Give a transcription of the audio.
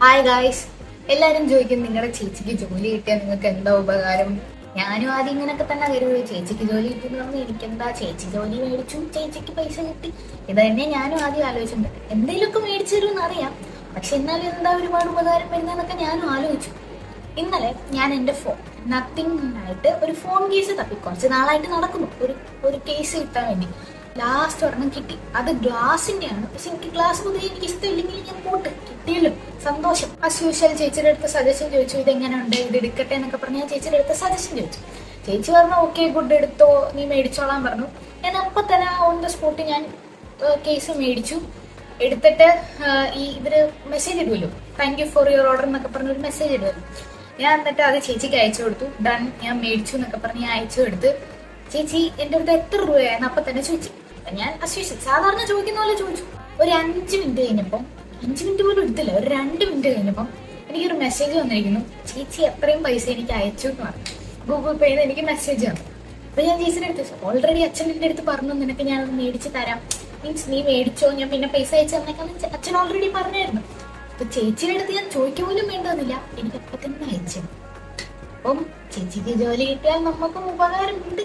Hi guys. എല്ലാരും ചോദിക്കും നിങ്ങളുടെ ചേച്ചിക്ക് ജോലി കിട്ടിയാൽ നിങ്ങൾക്ക് എന്താ ഉപകാരം. ഞാനും ആദ്യം ഇങ്ങനൊക്കെ തന്നെ കരുതി, ചേച്ചിക്ക് ജോലി കിട്ടിയെന്ന് പറഞ്ഞാൽ എനിക്കെന്താ, ചേച്ചി ജോലി മേടിച്ചു, ചേച്ചിക്ക് പൈസ കിട്ടി. ഇത് തന്നെ ഞാനും ആദ്യം ആലോചിച്ചിട്ടുണ്ട്. എന്തെങ്കിലുമൊക്കെ മേടിച്ചു തരുമെന്ന് അറിയാം, പക്ഷെ എന്നാലും എന്താ ഒരുപാട് ഉപകാരം വരുന്നതെന്നൊക്കെ ഞാനും ആലോചിച്ചു. ഇന്നലെ ഞാൻ എൻ്റെ ഫോൺ നത്തിങ് ആയിട്ട് ഒരു ഫോൺ കേസ് തപ്പി, കുറച്ച് നാളായിട്ട് നടക്കുന്നു ഒരു കേസ് കിട്ടാൻ വേണ്ടി. ലാസ്റ്റ് ഒരെണ്ണം കിട്ടി. അത് ഗ്ലാസിന്റെ ആണ്, പക്ഷെ എനിക്ക് ഗ്ലാസ് പൊതുവെ എനിക്ക് ഇഷ്ടമില്ലെങ്കിൽ ഞാൻ പോട്ട് കിട്ടിയല്ലോ, സന്തോഷം. ആസ് യൂഷ്വൽ ചേച്ചിയുടെ അടുത്ത് സജഷൻ ചോദിച്ചു, ഇതെങ്ങനെ ഉണ്ട്, ഇത് എടുക്കട്ടെ എന്നൊക്കെ പറഞ്ഞ് ഞാൻ ചേച്ചിയുടെ അടുത്ത് സജഷൻ ചോദിച്ചു. ചേച്ചി പറഞ്ഞു ഓക്കെ ഗുഡ്, എടുത്തോ, നീ മേടിച്ചോളാൻ പറഞ്ഞു. ഞാൻ അപ്പൊ തന്നെ ഓൺ ദ സ്പോട്ട് ഞാൻ കേസ് മേടിച്ചു. എടുത്തിട്ട് ഇവര് മെസ്സേജ് ഇടുമല്ലോ, thank you for your order എന്നൊക്കെ പറഞ്ഞൊരു മെസ്സേജ് ഇടുമല്ലോ. ഞാൻ എന്നിട്ട് അത് ചേച്ചിക്ക് അയച്ചു കൊടുത്തു. ഡൺ, ഞാൻ മേടിച്ചു എന്നൊക്കെ പറഞ്ഞ് ഞാൻ അയച്ചു കൊടുത്ത്. ചേച്ചി എൻ്റെ അടുത്ത് എത്ര രൂപയായിരുന്നു അപ്പൊ തന്നെ ചോദിച്ചു. ഞാൻ അശ്വസിച്ചു, സാധാരണ ചോദിക്കുന്ന പോലെ ചോദിച്ചു. ഒരു 5 മിനിറ്റ് കഴിഞ്ഞപ്പം, 5 മിനിറ്റ് പോലും എടുത്തില്ല, ഒരു 2 മിനിറ്റ് കഴിഞ്ഞപ്പം എനിക്കൊരു മെസ്സേജ് വന്നിരിക്കുന്നു, ചേച്ചി എത്രയും പൈസ എനിക്ക് അയച്ചു എന്ന് പറഞ്ഞു. ഗൂഗിൾ പേന്ന് എനിക്ക് മെസ്സേജ് വന്നു. അപ്പൊ ഞാൻ ചേച്ചിയുടെ അടുത്ത്, ഓൾറെഡി അച്ഛൻ്റെ അടുത്ത് പറഞ്ഞു നിനക്ക് ഞാനത് മേടിച്ച് തരാം, മീൻസ് നീ മേടിച്ചോ, ഞാൻ പിന്നെ പൈസ അയച്ചു തന്നേക്കാന്ന് അച്ഛൻ ഓൾറെഡി പറഞ്ഞായിരുന്നു. അപ്പൊ ചേച്ചിയുടെ അടുത്ത് ഞാൻ ചോദിക്കുക പോലും വേണ്ടതെന്നില്ല, എനിക്ക് അപ്പൊ തന്നെ അയച്ചു. അപ്പം ചേച്ചിക്ക് ജോലി കിട്ടിയാൽ നമുക്കും ഉപകാരമുണ്ട്.